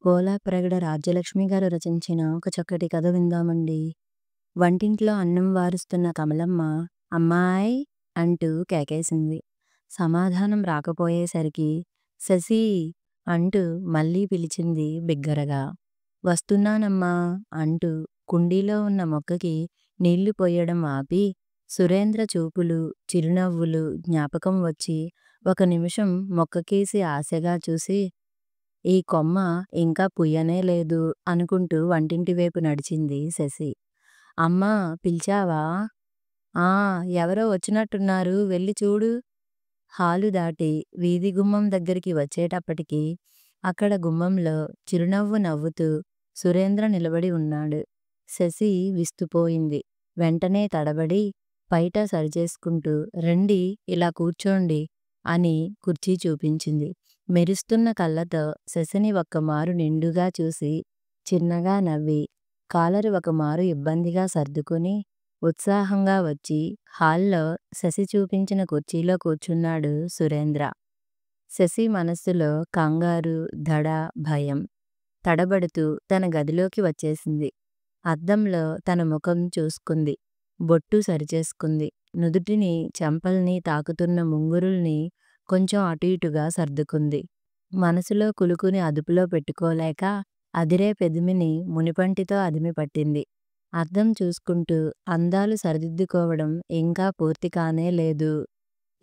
కోలాప్రగడ రాజ్యలక్ష్మి గారు రచించిన ఒక చక్కటి కథ విందామండి. వంటింట్లో అన్నం వారుస్తున్న కమలమ్మ అమ్మాయ్ అంటూ కేకేసింది. సమాధానం రాకపోయేసరికి శశీ అంటూ మళ్ళీ పిలిచింది బిగ్గరగా. వస్తున్నానమ్మా అంటూ కుండీలో ఉన్న మొక్కకి నీళ్లు పొయ్యడం ఆపి సురేంద్ర చూపులు, చిరునవ్వులు జ్ఞాపకం వచ్చి ఒక నిమిషం మొక్కకేసి ఆశగా చూసి ఈ కొమ్మ ఇంకా పుయ్యనే లేదు అనుకుంటూ వంటింటి వైపు నడిచింది శశి. అమ్మా పిలిచావా? ఆ ఎవరో వచ్చినట్టున్నారు వెళ్ళి చూడు. హాలు దాటి వీధి గుమ్మం దగ్గరికి వచ్చేటప్పటికి అక్కడ గుమ్మంలో చిరునవ్వు నవ్వుతూ సురేంద్ర నిలబడి ఉన్నాడు. శశి విస్తుపోయింది. వెంటనే తడబడి పైట సరిచేసుకుంటూ రండి ఇలా కూర్చోండి అని కుర్చీ చూపించింది. మెరుస్తున్న కళ్ళతో శశిని ఒక్కమారు నిండుగా చూసి చిన్నగా నవ్వి కాలరు ఒకమారు ఇబ్బందిగా సర్దుకుని ఉత్సాహంగా వచ్చి హాల్లో శశి చూపించిన కుర్చీలో కూర్చున్నాడు సురేంద్ర. శశి మనస్సులో కంగారు, దడ, భయం. తడబడుతూ తన గదిలోకి వచ్చేసింది. అద్దంలో తన ముఖం చూసుకుంది. బొట్టు సరిచేసుకుంది. నుదుటిని, చెంపల్ని తాకుతున్న ముంగురుల్ని కొంచెం అటు ఇటుగా సర్దుకుంది. మనసులో కులుకుని అదుపులో పెట్టుకోలేక అదిరే పెదిమిని మునిపంటితో అదిమి పట్టింది. అద్దం చూసుకుంటూ అందాలు సరిదిద్దుకోవడం ఇంకా పూర్తి కానే లేదు.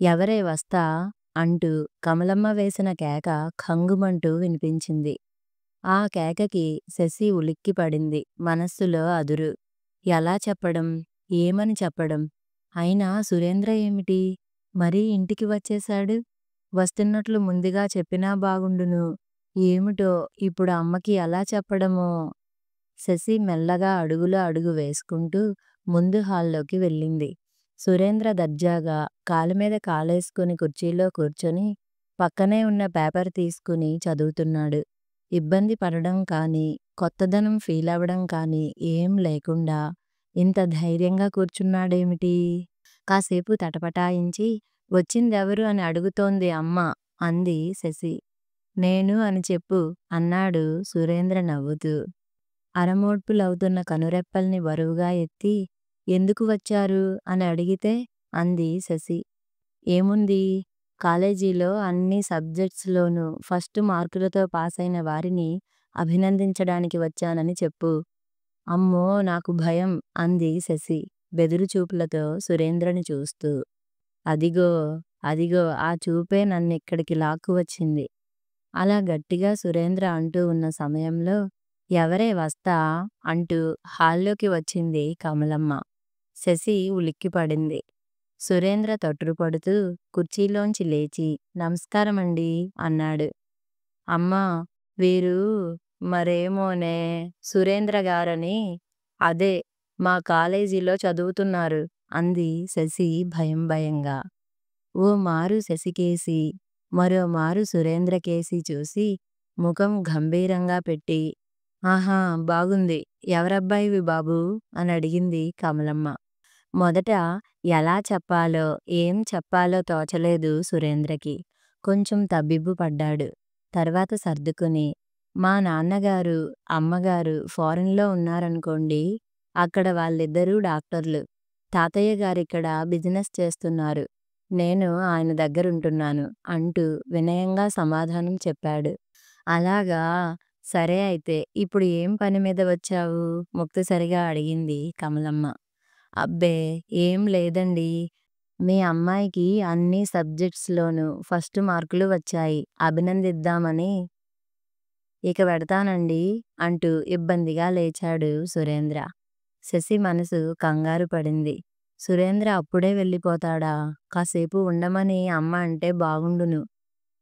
ఎవరే వస్తా అంటూ కమలమ్మ వేసిన కేక ఖంగుమంటూ వినిపించింది. ఆ కేకకి శశి ఉలిక్కిపడింది. మనస్సులో అదురు. ఎలా చెప్పడం? ఏమని చెప్పడం? అయినా సురేంద్ర ఏమిటి మరీ ఇంటికి వచ్చేశాడు? వస్తున్నట్లు ముందుగా చెప్పినా బాగుండును. ఏమిటో ఇప్పుడు అమ్మకి ఎలా చెప్పడమో? శశి మెల్లగా అడుగులో అడుగు వేసుకుంటూ ముందు హాల్లోకి వెళ్ళింది. సురేంద్ర దర్జాగా కాలుమీద కాలేసుకుని కుర్చీలో కూర్చొని పక్కనే ఉన్న పేపర్ తీసుకుని చదువుతున్నాడు. ఇబ్బంది పడడం కానీ, కొత్తదనం ఫీలవడం కానీ ఏం లేకుండా ఇంత ధైర్యంగా కూర్చున్నాడేమిటి? కాసేపు తటపటాయించి వచ్చిందెవరు అని అడుగుతోంది అమ్మ అంది శశి. నేను అని చెప్పు అన్నాడు సురేంద్ర నవ్వుతూ. అరమోడ్పులవుతున్న కనురెప్పల్ని బరువుగా ఎత్తి ఎందుకు వచ్చారు అని అడిగితే అంది శశి. ఏముంది? కాలేజీలో అన్ని సబ్జెక్ట్స్లోనూ ఫస్ట్ మార్కులతో పాసైన వారిని అభినందించడానికి వచ్చానని చెప్పు. అమ్మో నాకు భయం అంది శశి బెదురు చూపులతో సురేంద్రని చూస్తూ. అదిగో అదిగో ఆ చూపే నన్నిక్కడికి లాక్కువచ్చింది. అలా గట్టిగా సురేంద్ర అంటూ ఉన్న సమయంలో ఎవరే వస్తా అంటూ హాల్లోకి వచ్చింది కమలమ్మ. శశి ఉలిక్కిపడింది. సురేంద్ర తొట్రుపడుతూ కుర్చీలోంచి లేచి నమస్కారమండి అన్నాడు. అమ్మా వీరు మరేమోనే సురేంద్ర గారని అదే మా కాలేజీలో చదువుతున్నారు అంది శశి భయం భయంగా. ఓ మారు శశికేసి మరో మారు సురేంద్రకేసి చూసి ముఖం గంభీరంగా పెట్టి ఆహా బాగుంది. ఎవరబ్బాయివి బాబూ అని అడిగింది కమలమ్మ. మొదట ఎలా చెప్పాలో ఏం చెప్పాలో తోచలేదు సురేంద్రకి. కొంచెం తబ్బిబ్బు పడ్డాడు. తర్వాత సర్దుకుని మా నాన్నగారు, అమ్మగారు ఫారెన్లో ఉన్నారనుకోండి. అక్కడ వాళ్ళిద్దరూ డాక్టర్లు. తాతయ్య గారిక్కడ బిజినెస్ చేస్తున్నారు. నేను ఆయన దగ్గరుంటున్నాను అంటూ వినయంగా సమాధానం చెప్పాడు. అలాగా సరే అయితే ఇప్పుడు ఏం పని మీద వచ్చావు? ముక్తసరిగా అడిగింది కమలమ్మ. అబ్బే ఏం లేదండి. మీ అమ్మాయికి అన్ని సబ్జెక్ట్స్లోనూ ఫస్ట్ మార్కులు వచ్చాయి. అభినందిద్దామని. ఇక వెడతానండి అంటూ ఇబ్బందిగా లేచాడు సురేంద్ర. శశి మనసు కంగారు పడింది. సురేంద్ర అప్పుడే వెళ్ళిపోతాడా? కాసేపు ఉండమని అమ్మ అంటే బాగుండును.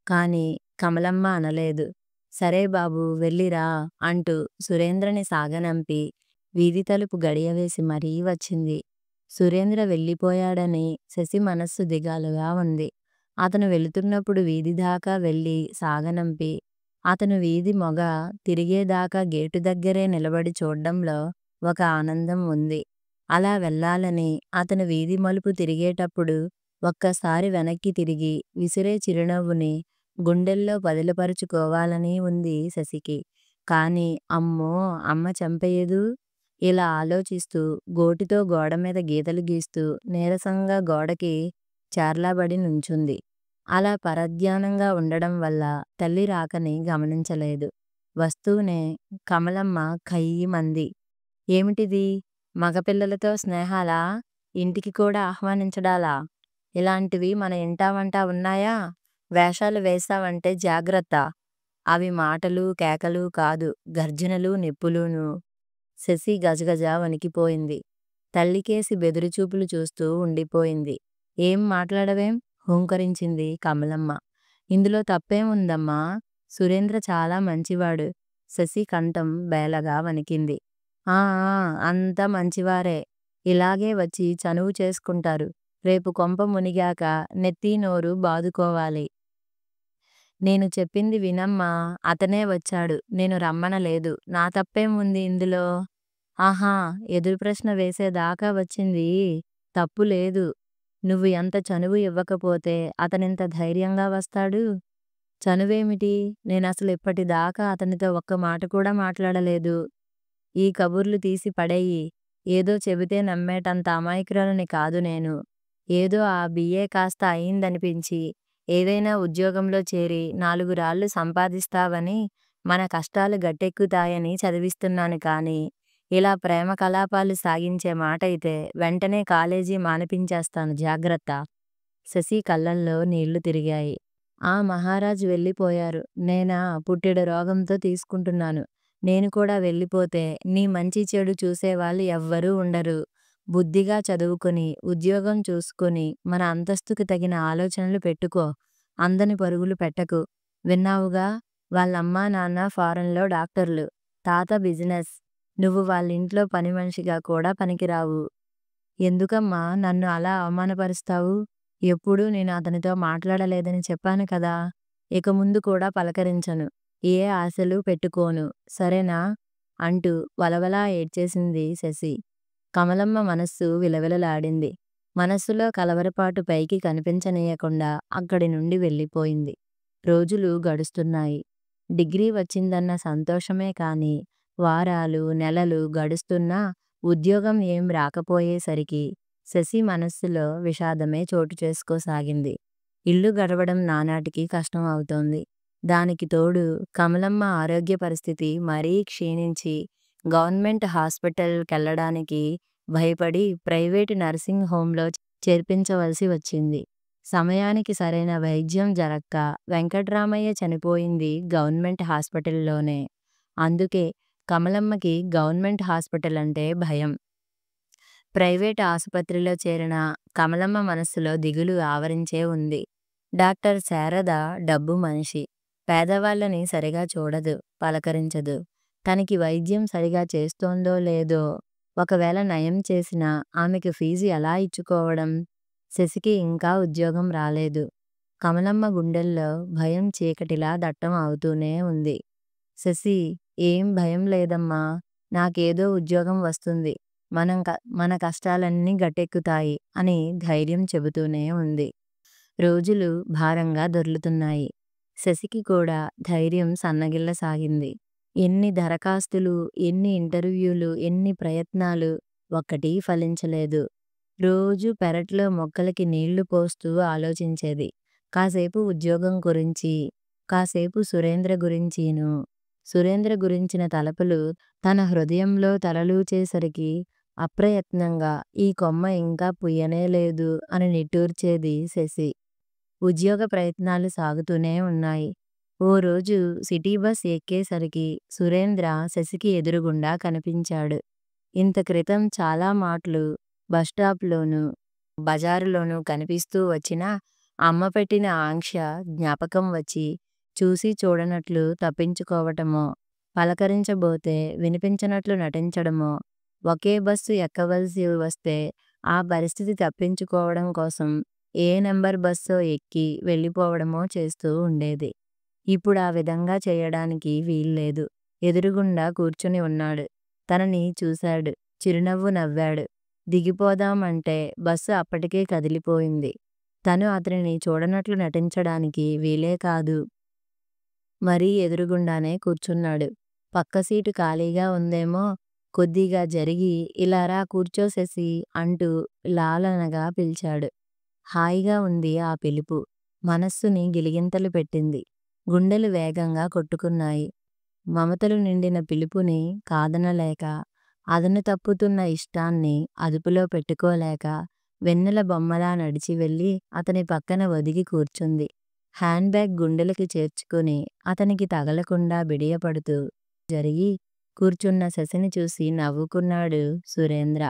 కాని కమలమ్మ అనలేదు. సరే బాబూ వెళ్ళిరా అంటూ సురేంద్రని సాగనంపి వీధి తలుపు గడియవేసి మరీ వచ్చింది. సురేంద్ర వెళ్ళిపోయాడని శశి మనస్సు దిగాలుగా ఉంది. అతను వెళుతున్నప్పుడు వీధి దాకా వెళ్ళి సాగనంపి అతను వీధి మొగ తిరిగేదాకా గేటు దగ్గరే నిలబడి చూడ్డంలో ఒక ఆనందం ఉంది. అలా వెళ్ళాలని అతను వీధి మలుపు తిరిగేటప్పుడు ఒక్కసారి వెనక్కి తిరిగి విసిరే చిరునవ్వుని గుండెల్లో పదిలపరుచుకోవాలని ఉంది శశికి. కానీ అమ్మో! అమ్మ చంపెయ్యదూ! ఇలా ఆలోచిస్తూ గోటితో గోడమీద గీతలు గీస్తూ నీరసంగా గోడకి చార్లాబడి నుంచుంది. అలా పరధ్యానంగా ఉండడం వల్ల తల్లి రాకని గమనించలేదు. వస్తూనే కమలమ్మ ఖయ్యిమంది. ఏమిటిది? మగపిల్లలతో స్నేహాలా? ఇంటికి కూడా ఆహ్వానించడాలా? ఇలాంటివి మన ఇంటా వంటా ఉన్నాయా? వేషాలు వేశావంటే జాగ్రత్త. అవి మాటలు, కేకలు కాదు, గర్జనలు, నిప్పులూను. శశి గజగజ వణికిపోయింది. తల్లికేసి బెదురుచూపులు చూస్తూ ఉండిపోయింది. ఏం మాట్లాడవేం? హూంకరించింది కమలమ్మ. ఇందులో తప్పేముందమ్మా? సురేంద్ర చాలా మంచివాడు. శశి కంఠం బేలగా వణికింది. ఆ ఆ అంతా మంచివారే. ఇలాగే వచ్చి చనువు చేసుకుంటారు. రేపు కొంప మునిగాక నెత్తీ నోరు బాదుకోవాలి. నేను చెప్పింది వినమ్మా. అతనే వచ్చాడు. నేను రమ్మనలేదు. నా తప్పేముంది ఇందులో? ఆహా! ఎదురు ప్రశ్న వేసేదాకా వచ్చింది. తప్పు లేదు. నువ్వు ఎంత చనువు ఇవ్వకపోతే అతనింత ధైర్యంగా వస్తాడు? చనువేమిటి? నేనసలు ఇప్పటిదాకా అతనితో ఒక్క మాట కూడా మాట్లాడలేదు. ఈ కబుర్లు తీసి పడెయ్యి. ఏదో చెబితే నమ్మేటంత అమాయకురాలిని కాదు నేను. ఏదో ఆ బిఏ కాస్త అయిందనిపించి ఏదైనా ఉద్యోగంలో చేరి 4 రాళ్లు సంపాదిస్తావని, మన కష్టాలు గట్టెక్కుతాయని చదివిస్తున్నాను కానీ, ఇలా ప్రేమ కలాపాలు సాగించే మాటైతే వెంటనే కాలేజీ మానిపించేస్తాను జాగ్రత్త. శశి కళ్ళల్లో నీళ్లు తిరిగాయి. ఆ మహారాజు వెళ్ళిపోయారు. నేనా పుట్టెడు రోగంతో తీసుకుంటున్నాను. నేను కూడా వెళ్ళిపోతే నీ మంచి చెడు చూసేవాళ్ళు ఎవ్వరూ ఉండరు. బుద్ధిగా చదువుకొని ఉద్యోగం చూసుకొని మన అంతస్తుకి తగిన ఆలోచనలు పెట్టుకో. అందని పరుగులు పెట్టకు. విన్నావుగా? వాళ్ళమ్మా నాన్న ఫారెన్లో డాక్టర్లు, తాత బిజినెస్. నువ్వు వాళ్ళింట్లో పని మనిషిగా కూడా పనికిరావు. ఎందుకమ్మా నన్ను అలా అవమానపరుస్తావు? ఎప్పుడూ నేను అతనితో మాట్లాడలేదని చెప్పాను కదా. ఇక ముందు కూడా పలకరించను. ఏ ఆశలు పెట్టుకోను. సరేనా? అంటూ వలవలా ఏడ్చేసింది శశి. కమలమ్మ మనస్సు విలవిలలాడింది. మనస్సులో కలవరపాటు పైకి కనిపించనీయకుండా అక్కడి నుండి వెళ్ళిపోయింది. రోజులు గడుస్తున్నాయి. డిగ్రీ వచ్చిందన్న సంతోషమే కాని వారాలు, నెలలు గడుస్తున్నా ఉద్యోగం ఏం రాకపోయేసరికి శశి మనస్సులో విషాదమే చోటు చేసుకోసాగింది. ఇల్లు గడవడం నానాటికి కష్టం అవుతోంది. దానికి తోడు కమలమ్మ ఆరోగ్య పరిస్థితి మరీ క్షీణించి గవర్నమెంట్ హాస్పిటల్‌కెళ్ళడానికి భయపడి ప్రైవేటు నర్సింగ్ హోంలో చేర్పించవలసి వచ్చింది. సమయానికి సరైన వైద్యం జరక్క వెంకట్రామయ్య చనిపోయింది గవర్నమెంట్ హాస్పిటల్‌లోనే. అందుకే కమలమ్మకి గవర్నమెంట్ హాస్పిటల్ అంటే భయం. ప్రైవేట్ ఆసుపత్రిలో చేరిన కమలమ్మ మనస్సులో దిగులు ఆవరించే ఉంది. డాక్టర్ శారద డబ్బు మనిషి. పేదవాళ్ళని సరిగా చూడదు, పలకరించదు. తనకి వైద్యం సరిగా చేస్తోందో లేదో, ఒకవేళ నయం చేసినా ఆమెకు ఫీజు ఎలా ఇచ్చుకోవడం? శశికి ఇంకా ఉద్యోగం రాలేదు. కమలమ్మ గుండెల్లో భయం చీకటిలా దట్టం అవుతూనే ఉంది. శశి, ఏం భయం లేదమ్మా. నాకేదో ఉద్యోగం వస్తుంది. మన కష్టాలన్నీ గట్టెక్కుతాయి అని ధైర్యం చెబుతూనే ఉంది. రోజులు భారంగా దొర్లుతున్నాయి. శశికి కూడా ధైర్యం సన్నగిల్లసాగింది. ఎన్ని దరఖాస్తులు, ఎన్ని ఇంటర్వ్యూలు, ఎన్ని ప్రయత్నాలు, ఒక్కటీ ఫలించలేదు. రోజూ పెరట్లో మొక్కలకి నీళ్లు పోస్తూ ఆలోచించేది. కాసేపు ఉద్యోగం గురించి, కాసేపు సురేంద్ర గురించీను. సురేంద్ర గురించిన తలపులు తన హృదయంలో తలలూచేసరికి అప్రయత్నంగా ఈ కొమ్మ ఇంకా పుయ్యనే లేదు అని నిట్టూర్చేది శశి. ఉద్యోగ ప్రయత్నాలు సాగుతూనే ఉన్నాయి. ఓ రోజు సిటీ బస్ ఎక్కేసరికి సురేంద్ర శశికి ఎదురుగుండా కనిపించాడు. ఇంత క్రితం చాలా మాటలు బస్టాప్లోనూ, బజారులోనూ కనిపిస్తూ వచ్చినా అమ్మ పెట్టిన ఆంక్ష జ్ఞాపకం వచ్చి చూసి చూడనట్లు తప్పించుకోవటమో, పలకరించబోతే వినిపించనట్లు నటించడమో, ఒకే బస్సు ఎక్కవలసి వస్తే ఆ పరిస్థితి తప్పించుకోవడం కోసం ఏ నెంబర్ బస్సో ఎక్కి వెళ్ళిపోవడమో చేస్తూ ఉండేది. ఇప్పుడా విధంగా చేయడానికి వీల్లేదు. ఎదురుగుండా కూర్చుని ఉన్నాడు. తనని చూశాడు. చిరునవ్వు నవ్వాడు. దిగిపోదామంటే బస్సు అప్పటికే కదిలిపోయింది. తను అతనిని చూడనట్లు నటించడానికి వీలే కాదు. మరీ ఎదురుగుండానే కూర్చున్నాడు. పక్క సీటు ఖాళీగా ఉందేమో, కొద్దిగా జరిగి ఇలా రా కూర్చో శశీ అంటూ లాలనగా పిలిచాడు. హాయిగా ఉంది ఆ పిలుపు. మనస్సుని గిలిగింతలు పెట్టింది. గుండెలు వేగంగా కొట్టుకున్నాయి. మమతలు నిండిన పిలుపుని కాదనలేక, అదను తప్పుతున్న ఇష్టాన్ని అదుపులో పెట్టుకోలేక, వెన్నెల బొమ్మలా నడిచి వెళ్ళి అతని పక్కన ఒదిగి కూర్చుంది. హ్యాండ్ బ్యాగ్ గుండెలకి చేర్చుకుని అతనికి తగలకుండా బిడియపడుతూ జరిగి కూర్చున్న శశిని చూసి నవ్వుకున్నాడు సురేంద్ర.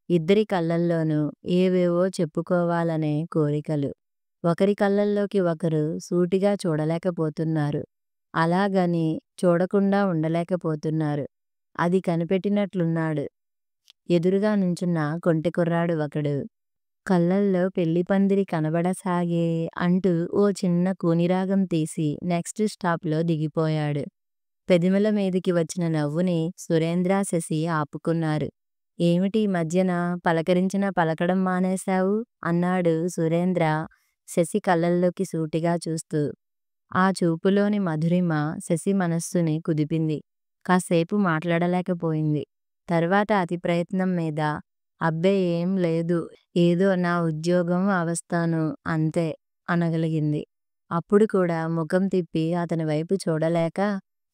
ఇద్దరి కళ్ళల్లోనూ ఏవేవో చెప్పుకోవాలనే కోరికలు. ఒకరి కళ్ళల్లోకి ఒకరు సూటిగా చూడలేకపోతున్నారు. అలాగని చూడకుండా ఉండలేకపోతున్నారు. అది కనిపెట్టినట్లున్నాడు ఎదురుగా నుంచున్న కొంటె కుర్రాడు ఒకడు. కళ్ళల్లో పెళ్లిపందిరి కనబడసాగే అంటూ ఓ చిన్న కూనిరాగం తీసి నెక్స్ట్ స్టాప్లో దిగిపోయాడు. పెదిమల మీదికి వచ్చిన నవ్వుని సురేంద్ర, శశి ఆపుకున్నారు. ఏమిటి ఈ మధ్యన పలకరించినా పలకడం మానేశావు? అన్నాడు సురేంద్ర శశి కళ్ళల్లోకి సూటిగా చూస్తూ. ఆ చూపులోని మధురిమ శశి మనస్సుని కుదిపింది. కాసేపు మాట్లాడలేకపోయింది. తర్వాత అతి ప్రయత్నం మీద అబ్బే ఏం లేదు, ఏదో నా ఉద్యోగం అవస్థాను అంతే అనగలిగింది. అప్పుడు కూడా ముఖం తిప్పి అతని వైపు చూడలేక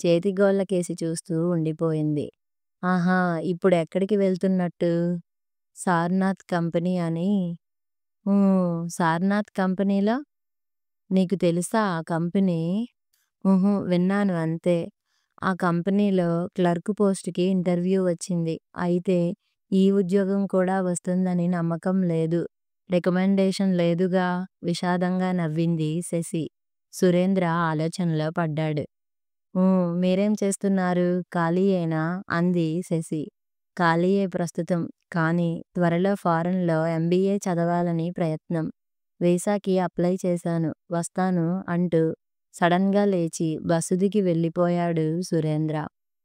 చేతిగోళ్ళకేసి చూస్తూ ఉండిపోయింది. ఆహా, ఇప్పుడు ఎక్కడికి వెళ్తున్నట్టు? సార్నాథ్ కంపెనీ అని. సార్నాథ్ కంపెనీలో? నీకు తెలుసా ఆ కంపెనీ? విన్నాను అంతే. ఆ కంపెనీలో క్లర్క్ పోస్టుకి ఇంటర్వ్యూ వచ్చింది. అయితే ఈ ఉద్యోగం కూడా వస్తుందని నమ్మకం లేదు. రికమెండేషన్ లేదుగా విషాదంగా నవ్వింది శశి. సురేంద్ర ఆలోచనలో పడ్డాడు. మీరేం చేస్తున్నారు? ఖాళీయేనా? అంది శశి. ఖాళీయే ప్రస్తుతం. కానీ త్వరలో ఫారెన్లో MBA చదవాలని ప్రయత్నం. వీసాకి అప్లై చేశాను. వస్తాను అంటూ సడన్గా లేచి బస్సు దిగి వెళ్ళిపోయాడు సురేంద్ర.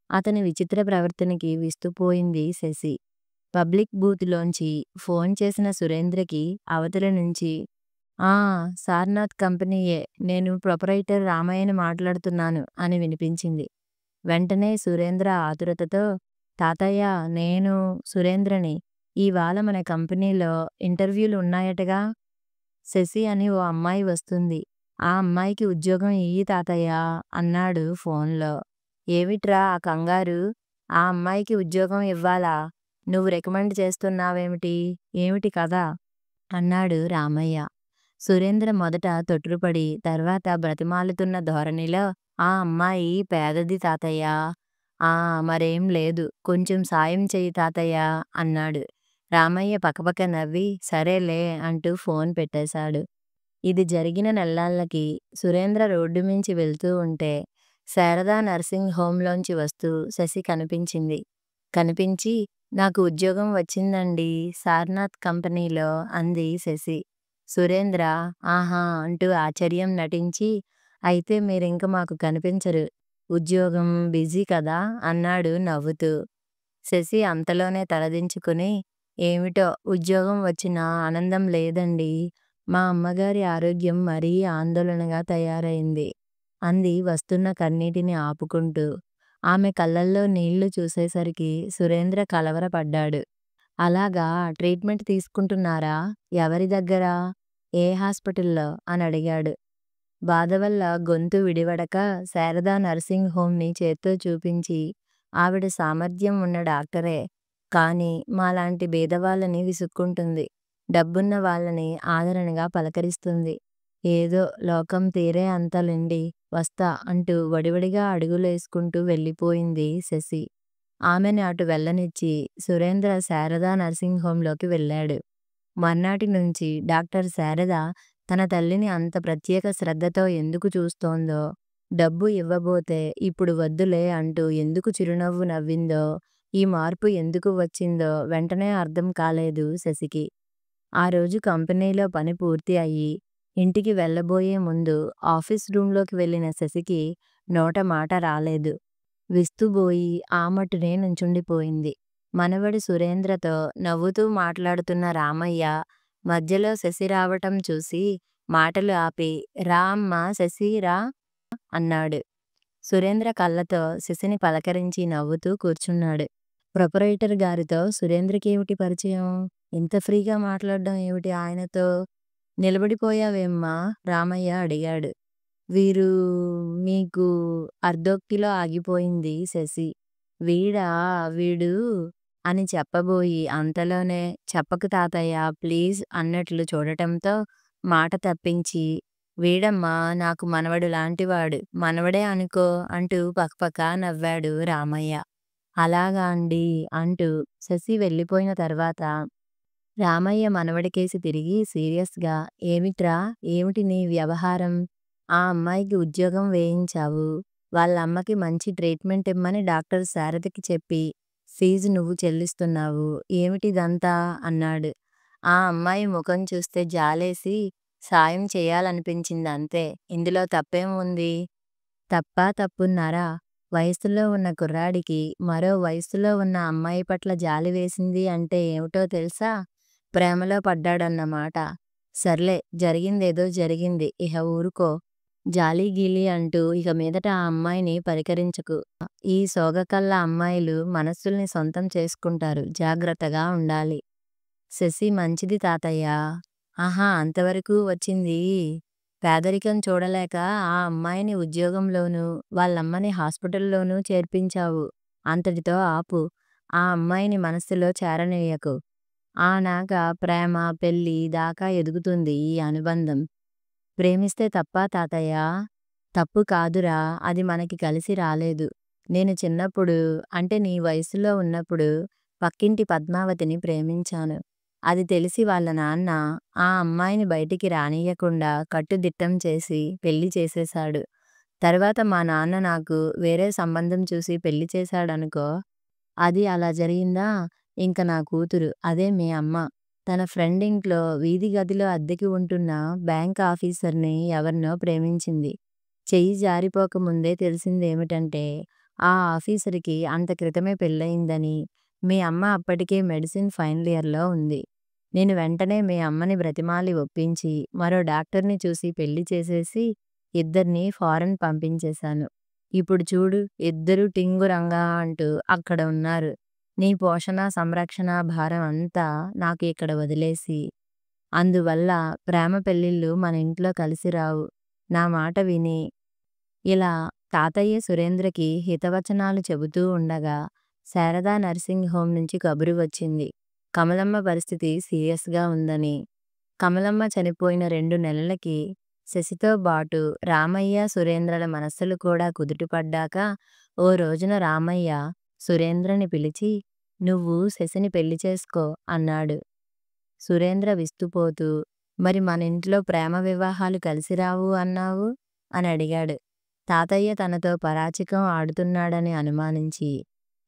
అతని విచిత్ర ప్రవర్తనకి విస్తుపోయింది శశి. పబ్లిక్ బూత్లోంచి ఫోన్ చేసిన సురేంద్రకి అవతల నుంచి సార్నాథ్ కంపెనీయే, నేను ప్రొపరైటర్ రామయ్యని మాట్లాడుతున్నాను అని వినిపించింది. వెంటనే సురేంద్ర ఆతురతతో, తాతయ్య, నేను సురేంద్రని. ఇవాళ మన కంపెనీలో ఇంటర్వ్యూలు ఉన్నాయటగా. శశి అని ఓ అమ్మాయి వస్తుంది. ఆ అమ్మాయికి ఉద్యోగం ఇయ్యి తాతయ్య అన్నాడు ఫోన్లో. ఏమిట్రా ఆ కంగారు? ఆ అమ్మాయికి ఉద్యోగం ఇవ్వాలా? నువ్వు రికమెండ్ చేస్తున్నావేమిటి? ఏమిటి కదా అన్నాడు రామయ్య. సురేంద్ర మొదట తొట్రుపడి తర్వాత బ్రతిమాలుతున్న ధోరణిలో, ఆ అమ్మాయి పేదది తాతయ్య. మరేం లేదు, కొంచెం సాయం చెయ్యి తాతయ్య అన్నాడు. రామయ్య పకపక నవ్వి సరేలే అంటూ ఫోన్ పెట్టేశాడు. ఇది జరిగిన నెల్లాళ్ళకి సురేంద్ర రోడ్డు మించి వెళ్తూ ఉంటే శారదా నర్సింగ్ హోంలోంచి వస్తూ శశి కనిపించింది. కనిపించి, నాకు ఉద్యోగం వచ్చిందండి సార్నాథ్ కంపెనీలో అంది శశి. సురేంద్ర ఆహా అంటూ ఆశ్చర్యం నటించి, అయితే మీరింక మాకు కనిపించరు, ఉద్యోగం బిజీ కదా అన్నాడు నవ్వుతూ. శశి అంతలోనే తలదించుకుని, ఏమిటో ఉద్యోగం వచ్చినా ఆనందం లేదండి. మా అమ్మగారి ఆరోగ్యం మరీ ఆందోళనగా తయారైంది అంది వస్తున్న కన్నీటిని ఆపుకుంటూ. ఆమె కళ్ళల్లో నీళ్లు చూసేసరికి సురేంద్ర కలవరపడ్డాడు. అలాగా, ట్రీట్మెంట్ తీసుకుంటున్నారా? ఎవరి దగ్గర? ఏ హాస్పిటల్లో? అని అడిగాడు. బాధ వల్ల గొంతు విడివడక శారదా నర్సింగ్ హోంని చేత్తో చూపించి, ఆవిడ సామర్థ్యం ఉన్న డాక్టరే, కానీ మాలాంటి బీదవాళ్ళని విసుక్కుంటుంది. డబ్బున్న వాళ్ళని ఆదరణగా పలకరిస్తుంది. ఏదో లోకం తీరే అంతలెండి, వస్తా అంటూ వడివడిగా అడుగులేసుకుంటూ వెళ్ళిపోయింది శశి. ఆమెని అటు వెళ్ళనిచ్చి సురేంద్ర శారదా నర్సింగ్ హోంలోకి వెళ్ళాడు. మర్నాటి నుంచి డాక్టర్ శారద తన తల్లిని అంత ప్రత్యేక శ్రద్ధతో ఎందుకు చూస్తోందో, డబ్బు ఇవ్వబోతే ఇప్పుడు వద్దులే అంటూ ఎందుకు చిరునవ్వు నవ్విందో, ఈ మార్పు ఎందుకు వచ్చిందో వెంటనే అర్థం కాలేదు శశికి. ఆ రోజు కంపెనీలో పని పూర్తి అయ్యి ఇంటికి వెళ్ళబోయే ముందు ఆఫీస్ రూంలోకి వెళ్ళిన శశికి నోట మాట రాలేదు. విస్తుబోయి ఆమటునే నుంచుండిపోయింది. మనవడు సురేంద్రతో నవ్వుతూ మాట్లాడుతున్న రామయ్య మధ్యలో శశి రావటం చూసి మాటలు ఆపి, రా అమ్మా శశి రా అన్నాడు. సురేంద్ర కళ్ళతో శశిని పలకరించి నవ్వుతూ కూర్చున్నాడు. ప్రొపరేటర్ గారితో సురేంద్రకేమిటి పరిచయం? ఇంత ఫ్రీగా మాట్లాడడం ఏమిటి ఆయనతో? నిలబడిపోయావేమ్మా? రామయ్య అడిగాడు. వీరు మీకు అర్ధోక్తిలో ఆగిపోయింది శశి. వీడా వీడు అని చెప్పబోయి అంతలోనే చెప్పకు తాతయ్య ప్లీజ్ అన్నట్లు చూడటంతో మాట తప్పించి వీడమ్మా నాకు మనవడు లాంటివాడు. మనవడే అనుకో అంటూ పకపక నవ్వాడు రామయ్య. అలాగా అండీ అంటూ శశి వెళ్ళిపోయిన తర్వాత రామయ్య మనవడికేసి తిరిగి సీరియస్‌గా ఏమిట్రా? ఏమిటి నీ వ్యవహారం? ఆ అమ్మాయికి ఉద్యోగం వేయించావు. వాళ్ళమ్మకి మంచి ట్రీట్మెంట్ ఇమ్మని డాక్టర్ శారదకి చెప్పి ఫీజు నువ్వు చెల్లిస్తున్నావు. ఏమిటిదంతా? అన్నాడు. ఆ అమ్మాయి ముఖం చూస్తే జాలేసి సాయం చేయాలనిపించిందంతే. ఇందులో తప్పేం ఉంది? తప్పా తప్పున్నారా? వయసులో ఉన్న కుర్రాడికి మరో వయసులో ఉన్న అమ్మాయి పట్ల జాలి వేసింది అంటే ఏమిటో తెలుసా? ప్రేమలో పడ్డాడన్నమాట. సర్లే జరిగిందేదో జరిగింది. ఇహ ఊరుకో. జాలీ గీలీ అంటూ ఇక మీదట ఆ అమ్మాయిని పరికరించకు. ఈ సోగకళ్ళ అమ్మాయిలు మనస్సుల్ని సొంతం చేసుకుంటారు. జాగ్రత్తగా ఉండాలి. శశి మంచిది తాతయ్య. ఆహా అంతవరకు వచ్చింది. పేదరికం చూడలేక ఆ అమ్మాయిని ఉద్యోగంలోనూ, వాళ్ళమ్మని హాస్పిటల్లోనూ చేర్పించావు. అంతటితో ఆపు. ఆ అమ్మాయిని మనస్సులో చేరనీయకు. ఆనాక ప్రేమ, పెళ్ళి దాకా ఎదుగుతుంది ఈ అనుబంధం. ప్రేమిస్తే తప్పా తాతయ్య? తప్పు కాదురా. అది మనకి కలిసి రాలేదు. నేను చిన్నప్పుడు అంటే నీ వయసులో ఉన్నప్పుడు పక్కింటి పద్మావతిని ప్రేమించాను. అది తెలిసి వాళ్ళ నాన్న ఆ అమ్మాయిని బయటికి రానియ్యకుండా కట్టుదిట్టం చేసి పెళ్లి చేసేశాడు. తర్వాత మా నాన్న నాకు వేరే సంబంధం చూసి పెళ్లి చేశాడనుకో. అది అలా జరిగిందా? ఇంక నా కూతురు అదే మీ అమ్మ తన ఫ్రెండ్ ఇంట్లో వీధి గదిలో అద్దెకి ఉంటున్న బ్యాంక్ ఆఫీసర్ని ఎవరినో ప్రేమించింది. చెయ్యి జారిపోకముందే తెలిసిందేమిటంటే ఆ ఆఫీసర్కి అంత క్రితమే పెళ్ళయిందని. మీ అమ్మ అప్పటికే మెడిసిన్ ఫైనల్ ఇయర్‌లో ఉంది. నేను వెంటనే మీ అమ్మని బ్రతిమాలి ఒప్పించి మరో డాక్టర్‌ని చూసి పెళ్లి చేసేసి ఇద్దరినీ ఫారెన్ పంపించేశాను. ఇప్పుడు చూడు ఇద్దరూ టింగురంగా అంటూ అక్కడ ఉన్నారు. నీ పోషణ, సంరక్షణ భారం అంతా నాకు ఇక్కడ వదిలేసి. అందువల్ల ప్రేమ పెళ్ళిళ్ళు మన ఇంట్లో కలిసి రావు. నా మాట విని. ఇలా తాతయ్య సురేంద్రకి హితవచనాలు చెబుతూ ఉండగా శారదా నర్సింగ్ హోమ్ నుంచి కబురు వచ్చింది. కమలమ్మ పరిస్థితి సీరియస్‌గా ఉందని. కమలమ్మ చనిపోయిన 2 నెలలకి శశితో బాటు రామయ్య, సురేంద్రల మనస్సులు కూడా కుదుటపడ్డాక ఓ రోజున రామయ్య సురేంద్రని పిలిచి నువ్వు శశిని పెళ్లి చేసుకో అన్నాడు. సురేంద్ర విస్తుపోతూ మరి మనింట్లో ప్రేమ వివాహాలు కలిసి రావు అన్నావు? అని అడిగాడు. తాతయ్య తనతో పరాచికం ఆడుతున్నాడని అనుమానించి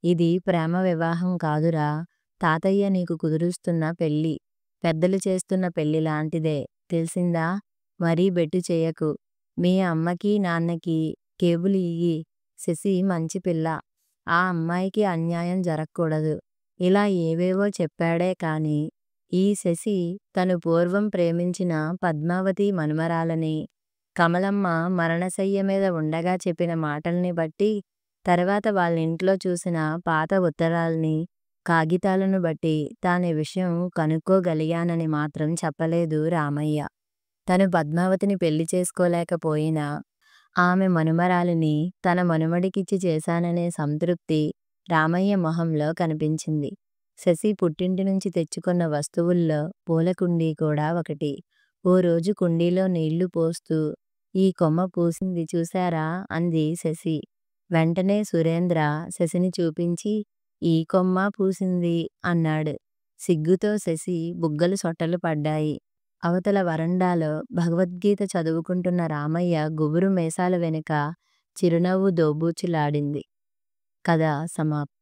ఇది ప్రేమ వివాహం కాదురా. తాతయ్య నీకు కుదురుస్తున్న పెళ్ళి. పెద్దలు చేస్తున్న పెళ్ళి లాంటిదే. తెలిసిందా? మరీ బెట్టు చేయకు. మీ అమ్మకి, నాన్నకి కేబుల్ ఇయ్యి. శశి మంచి పిల్ల. ఆ అమ్మాయికి అన్యాయం జరక్కూడదు. ఇలా ఏవేవో చెప్పాడే కాని ఈ శశి తను పూర్వం ప్రేమించిన పద్మావతి మనుమరాలని, కమలమ్మ మరణశయ్య మీద ఉండగా చెప్పిన మాటల్ని బట్టి, తర్వాత వాళ్ళింట్లో చూసిన పాత ఉత్తరాల్ని, కాగితాలను బట్టి తానీ విషయం కనుక్కోగలిగానని మాత్రం చెప్పలేదు రామయ్య. తను పద్మావతిని పెళ్లి చేసుకోలేకపోయినా ఆమె మనుమరాలిని తన మనుమడికిచ్చి చేశాననే సంతృప్తి రామయ్య మొహంలో కనిపించింది. శశి పుట్టింటి నుంచి తెచ్చుకున్న వస్తువుల్లో పూలకుండీ కూడా ఒకటి. ఓ రోజు కుండీలో నీళ్లు పోస్తూ ఈ కొమ్మ పూసింది చూశారా? అంది శశి. వెంటనే సురేంద్ర శశిని చూపించి ఈ కొమ్మ పూసింది అన్నాడు. సిగ్గుతో శశి బుగ్గలు సొట్టలు పడ్డాయి. అవతల వరండాలో భగవద్గీత చదువుకుంటున్న రామయ్య గుబురు మీసాల వెనుక చిరునవ్వు దోబూచులాడింది. కథ సమాప్తం.